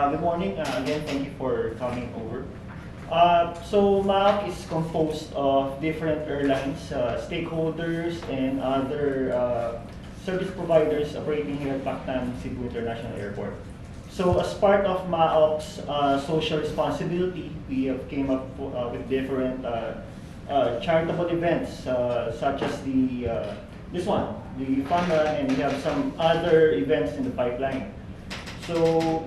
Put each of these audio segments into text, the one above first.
Good morning. Again, thank you for coming over. So MAOC is composed of different airlines, stakeholders, and other service providers operating here at Mactan-Cebu International Airport. So as part of MAOC's social responsibility, we have came up with different charitable events, such as this one, the Fun Run, and we have some other events in the pipeline. So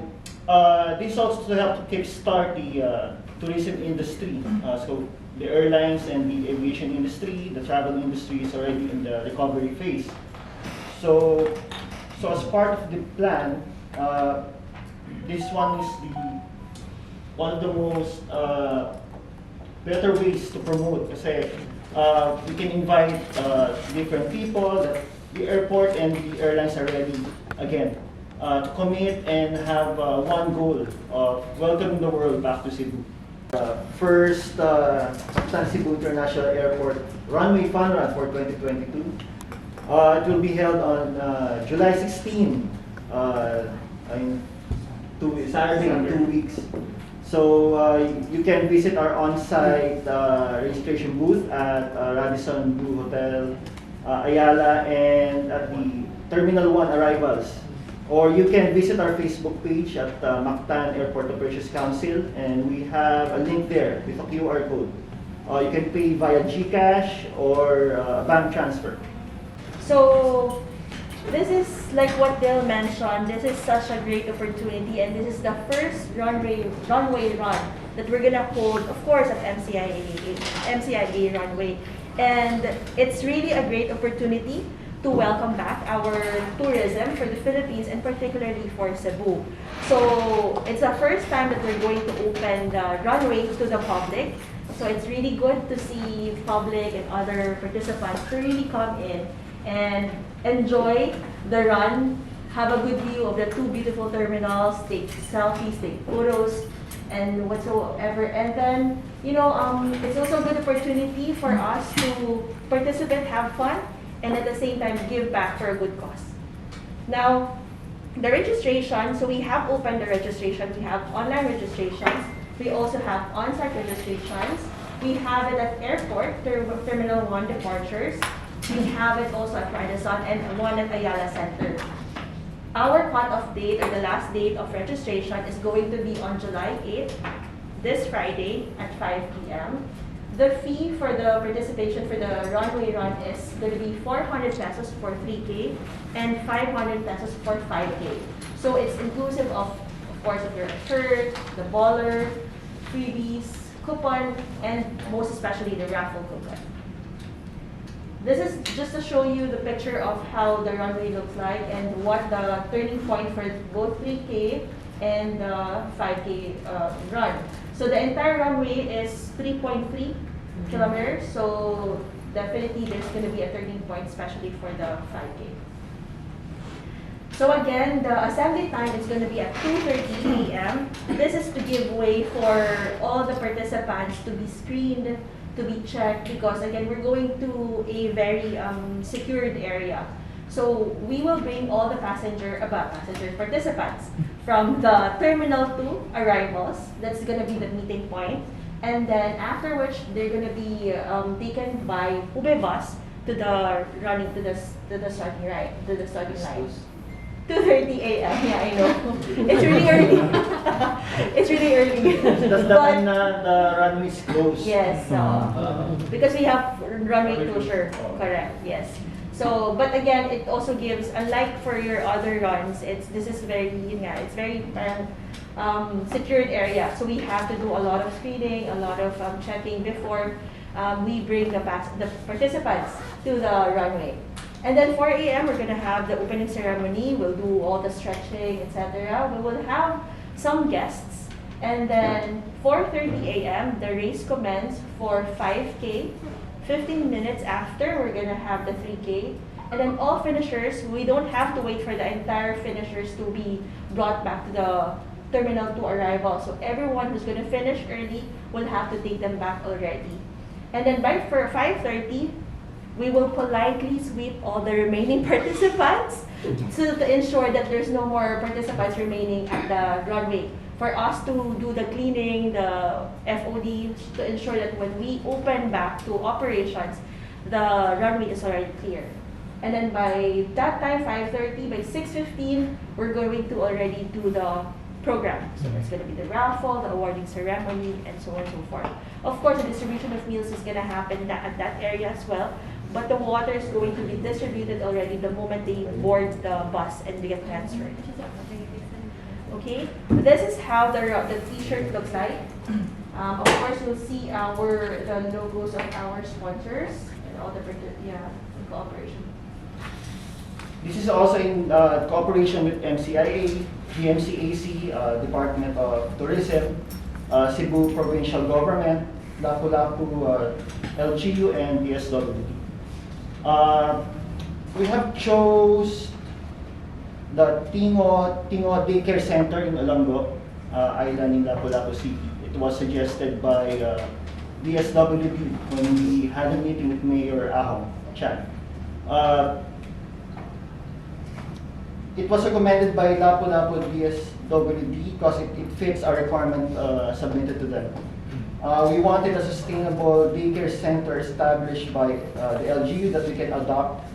this also to help to kickstart the tourism industry. So the airlines and the aviation industry, the travel industry is already in the recovery phase. So as part of the plan, this one is one of the most better ways to promote, kasi we can invite different people. The airport and the airlines are ready again to commit and have one goal of welcoming the world back to Cebu. First Mactan-Cebu International Airport Runway Fun Run for 2022. It will be held on July 16, Saturday in 2 weeks. So you can visit our on-site registration booth at Radisson Blu Hotel, Ayala, and at the Terminal 1 arrivals. Or you can visit our Facebook page at Mactan Airline Operators Council, and we have a link there with a QR code. You can pay via GCash or bank transfer. So this is like what Dale mentioned. This is such a great opportunity, and this is the first runway run that we're gonna hold, of course, at MCIA Runway, and it's really a great opportunity to welcome back our tourism for the Philippines and particularly for Cebu. So it's the first time that we're going to open the runway to the public. So it's really good to see public and other participants to really come in and enjoy the run, have a good view of the two beautiful terminals, take selfies, take photos, and whatsoever. And then, it's also a good opportunity for us to participate, have fun, and at the same time give back for a good cause. Now, the registration, so we have opened the registration. We have online registrations. We also have on-site registrations. We have it at airport, Terminal 1 departures. We have it also at Radisson and one at Ayala Center. Our cut-off date, or the last date of registration, is going to be on July 8th, this Friday at 5 p.m. The fee for the participation for the runway run is going to be 400 pesos for 3K and 500 pesos for 5K. So it's inclusive of course, of your shirt, the baller, freebies, coupon, and most especially the raffle coupon. This is just to show you the picture of how the runway looks like and what the turning point for both 3K and the 5K run. So the entire runway is 3.3 kilometers, so definitely there's going to be a turning point, especially for the 5K. So again, the assembly time is going to be at 2:30 a.m. This is to give way for all the participants to be screened, to be checked, because again, we're going to a very secured area. So we will bring all the participants from the Terminal 2 arrivals. That's going to be the meeting point. And then after which they're going to be taken by Ube bus to the starting line. 2:30 a.m. Yeah, I know. It's really early. It's really early. Does that mean the runway is closed? Yes, because we have runway closure. Correct. Yes. So, but again, it also gives, unlike for your other runs, this is very secured area. So we have to do a lot of screening, a lot of checking before we bring the participants to the runway. And then 4 a.m. we're gonna have the opening ceremony. We'll do all the stretching, etc. We will have some guests, and then 4:30 a.m. the race commences for 5K. 15 minutes after, we're gonna have the 3K, and then all finishers. We don't have to wait for the entire finishers to be brought back to the Terminal 2 arrival. So everyone who's gonna finish early will have to take them back already. And then for 5:30. We will politely sweep all the remaining participants to ensure that there's no more participants remaining at the runway for us to do the cleaning, the FOD, to ensure that when we open back to operations, the runway is already clear. And then by that time, 5:30, by 6:15, we're going to already do the program. So it's going to be the raffle, the awarding ceremony, and so on and so forth. Of course, the distribution of meals is going to happen at that area as well. But the water is going to be distributed already the moment they board the bus and they get transferred. Okay, this is how the T-shirt looks like. Of course, you'll see the logos of our sponsors and all the cooperation. This is also in cooperation with MCIA, GMCAC, Department of Tourism, Cebu Provincial Government, Lapu-Lapu LGU, and DSWD. We have chose the Tingo Day Care Center in Olango Island in Lapu-Lapu City. It was suggested by DSWD when we had a meeting with Mayor Ahong Chan. It was recommended by Lapu-Lapu DSWD because it fits our requirement submitted to them. We wanted a sustainable daycare center established by the LGU that we can adopt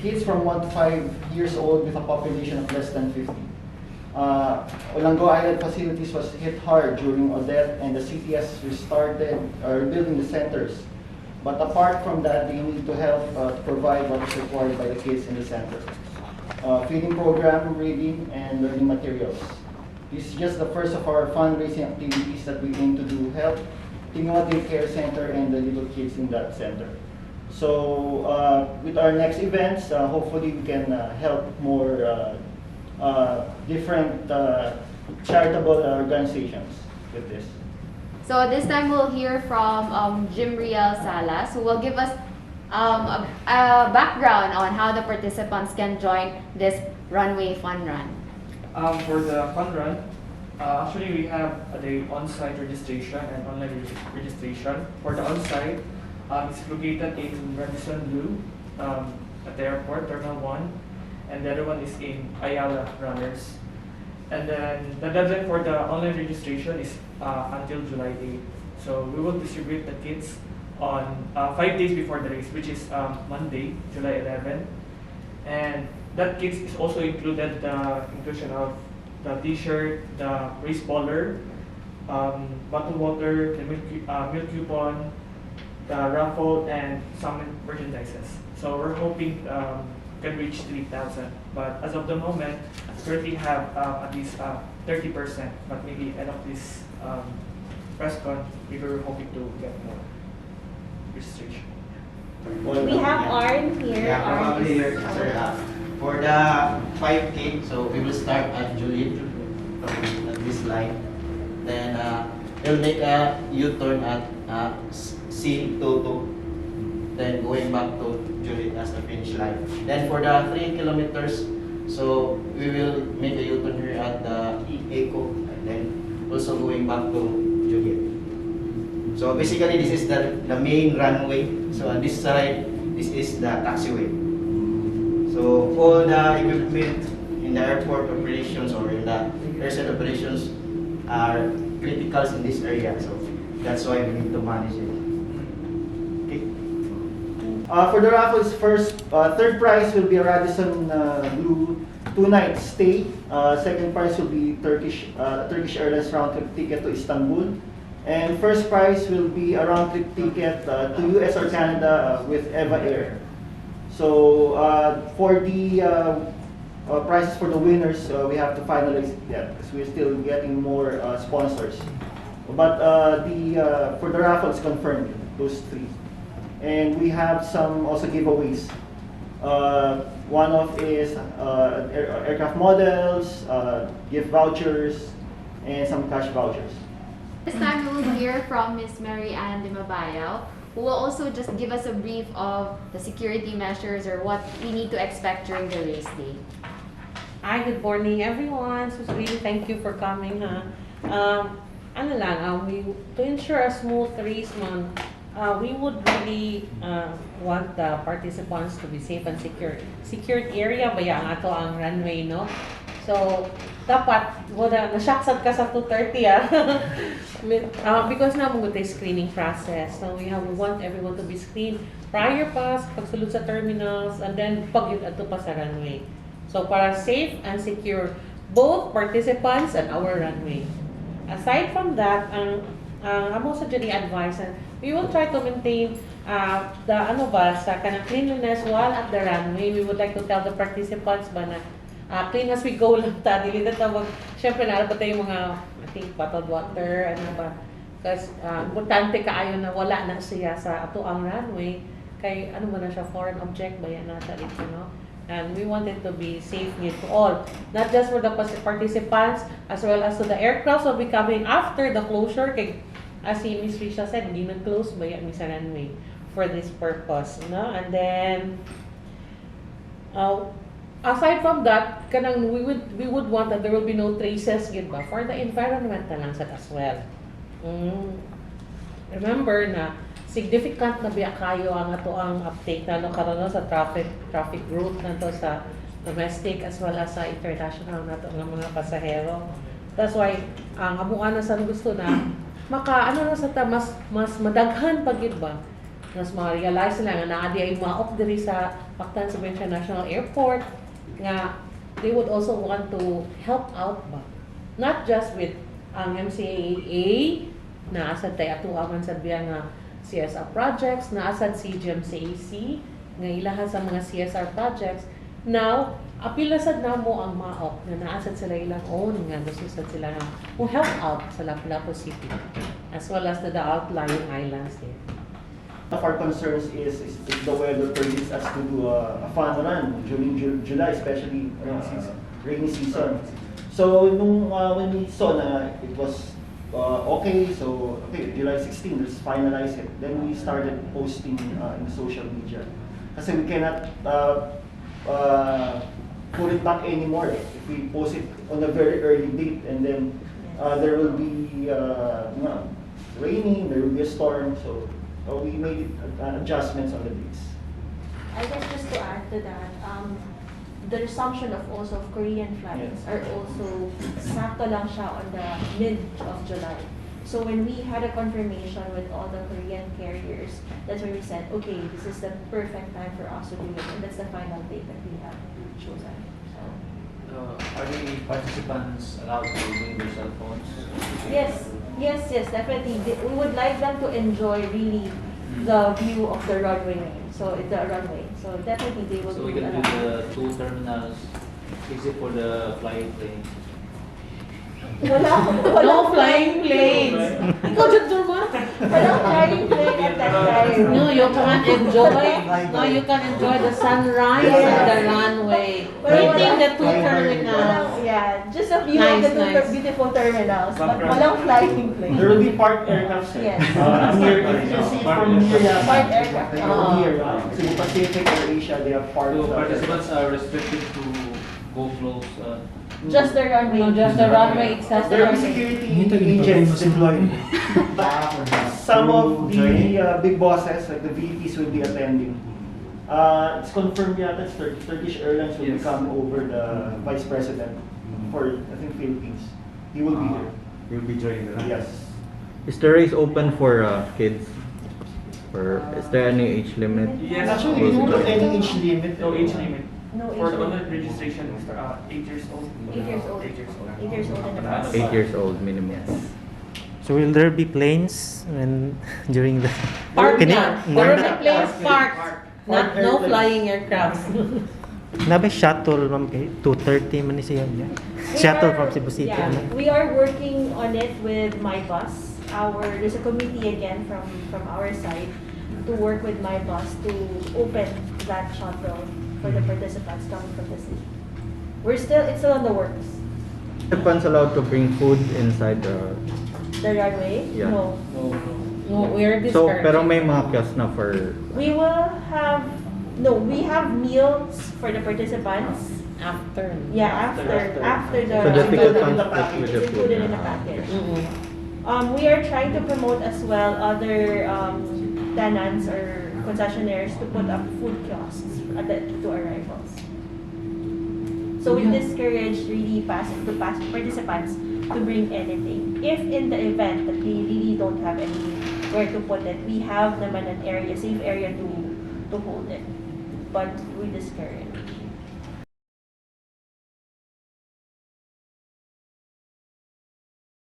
kids from 1 to 5 years old with a population of less than 50. Olango Island facilities was hit hard during Odette, and the city has restarted rebuilding the centers. But apart from that, they need to help to provide what is required by the kids in the center. Feeding program, reading, and learning materials. This is just the first of our fundraising activities that we aim to do help Tingo Day Care Center and the little kids in that center. So with our next events, hopefully we can help more different charitable organizations with this. So this time we'll hear from Jim Riel Salas, who will give us a background on how the participants can join this Runway Fun Run. For the Fun Run, actually we have the on-site registration and online registration. For the on-site, it's located in Radisson Blu at the airport, Terminal 1, and the other one is in Ayala, Runnrs. And then the deadline for the online registration is until July 8th. So we will distribute the kits on 5 days before the race, which is Monday, July 11. And that kit is also included the inclusion of the T-shirt, the race baller, bottled water, the milk coupon, the raffle, and some merchandises. So we're hoping can reach 3,000. But as of the moment, we currently have at least 30%. But maybe end of this Presscon, we were hoping to get more registration. We have Arn here. Yeah, Arn probably is here, sir. For the 5K, so we will start at Juliet at this line. Then we'll make a U-turn at C22. Then going back to Juliet as the finish line. Then for the 3 kilometers, so we will make a U-turn here at the Eco, and then also going back to Juliet. So basically, this is the main runway. So on this side, this is the taxiway. So all the equipment in the airport operations or in the airside operations are criticals in this area. So that's why we need to manage it. Okay. For the raffles, third prize will be a Radisson Blu 2-night stay. Second prize will be Turkish Airlines round-trip ticket to Istanbul. And first prize will be a round-trip ticket to US or Canada with Eva Air. So for the prizes for the winners, we have to finalize that because we're still getting more sponsors. But for the raffle, it's confirmed, those 3. And we have some also giveaways. One of is aircraft models, gift vouchers, and some cash vouchers. This time we will hear from Ms. Mary Ann Dimabayaw, who will also just give us a brief of the security measures or what we need to expect during the race day. Hi, good morning everyone. So really thank you for coming. To ensure a smooth race, we would really want the participants to be safe and secure. Secured area ba ang ato ang runway, no? So, dapat, wala, nasyaksad ka sa 2:30 because na mo tayo screening process. So, we want everyone to be screened prior pa, pagsulod sa terminals, and then pag yun ato pa sa runway. So, para safe and secure both participants and our runway. Aside from that, amo sa dyan i-advise, we will try to maintain the sa kanang cleanliness while at the runway. We would like to tell the participants ba na clean as we go lang ta. Dili na tawag, syempre naara pa tayo mga, I think, bottled water, ano ba. Kasi importante kaayo na wala na siya sa ato ang runway. Kay ano ba na siya, foreign object ba yan nata dito, no? And we want it to be safe to all. Not just for the participants, as well as to the aircraft will be coming after the closure. Kay, as si Ms. Risha said, hindi nag-close ba yan sa runway for this purpose, no? And then, aside from that, kanang we would want that there will be no traces gid ba for the environmental lang sad as well. Remember na significant na biya kayo ang ato ang uptake na karon sa traffic growth nato sa domestic as well as sa international nato nga mga pasahero. That's why ang amuan na sa gusto na maka ano na sa ta mas madaghan pa gid ba. Mas ma-realize na nga naa di ay maok diri sa Mactan-Cebu International Airport nga they would also want to help out ba. Not just with ang MCIA na asad tayo ato aman sa biya nga CSR projects, na asad si MCAC, nga ilahan sa mga CSR projects. Now, apilasad na mo ang MAOC na naasad sila ilang own nga nasusad sila nga mo help out sa Lapu-Lapu City as well as the outlying islands there. One of our concerns is if the weather permits us to do a fun run during July, especially rainy season. So when we saw na it was okay, July 16, let's finalize it. Then we started posting in social media. Kasi we cannot pull it back anymore. If we post it on a very early date and then there will be raining, there will be a storm. So we made adjustments on the dates. I guess just to add to that, the resumption of also of Korean flights are also sakto lang siya on the mid of July. So when we had a confirmation with all the Korean carriers, that's where we said, okay, this is the perfect time for us to do it, and that's the final date that we have chosen. So Are the participants allowed to bring their cell phones? yes, definitely. We would like them to enjoy really the view of the runway. So it's the runway. So definitely they will So we be can do allowed. the 2 terminals, except for the flying plane. No flying planes. Ikaw dyan, Durma? Walang flying plane at that time. No, you can enjoy. No, you can enjoy the sunrise and the runway. Meeting the 2 terminals. Yeah, just a view Nice, of the two nice. beautiful terminals, but walang flying plane. There will be parked aircraft. Yes. Near, if you see it from here, Parked aircraft. here, so Pacific or Asia, they have parked. So participants are restricted to go close. Just the runway. No, just the runway itself. There will be security agents deployed. Some of the big bosses, like the VPs, will be attending. It's confirmed yata Turkish Airlines will be Yes. coming over the Vice President for, I think, Philippines. He will be there. You'll be joining the Yes. Is the race open for kids? Or is there any age limit? Yes, Actually, we don't have any age limit. no age limit. No For the age online limit. registration, 8 years old. 8 years old. 8 years old. 8 years old and above. 8 years old minimum. So will there be planes when during the Park Can it- na. There will be planes parked. Not no flying aircrafts. Nabe shuttle ma'am kay 2:30 man ni siya. Yeah. Shuttle from Cebu City. Yeah, ano? we are working on it with my bus. There's a committee again from our side to work with my bus to open that shuttle for the participants coming from the city. It's still on the works. Participants allowed to bring food inside the... The runway? Yeah. No. No, we are So, discouraging. pero may mga kiosk na for... We have meals for the participants. After. Yeah, after the So the ticket comes with the it's food. included in the package. Mm-mm. We are trying to promote as well other tenants or concessionaires to put up food kiosks to arrivals. So we discourage really past participants to bring anything. If in the event that they really don't have anywhere to put it, we have naman an area, safe area to hold it. But we discourage.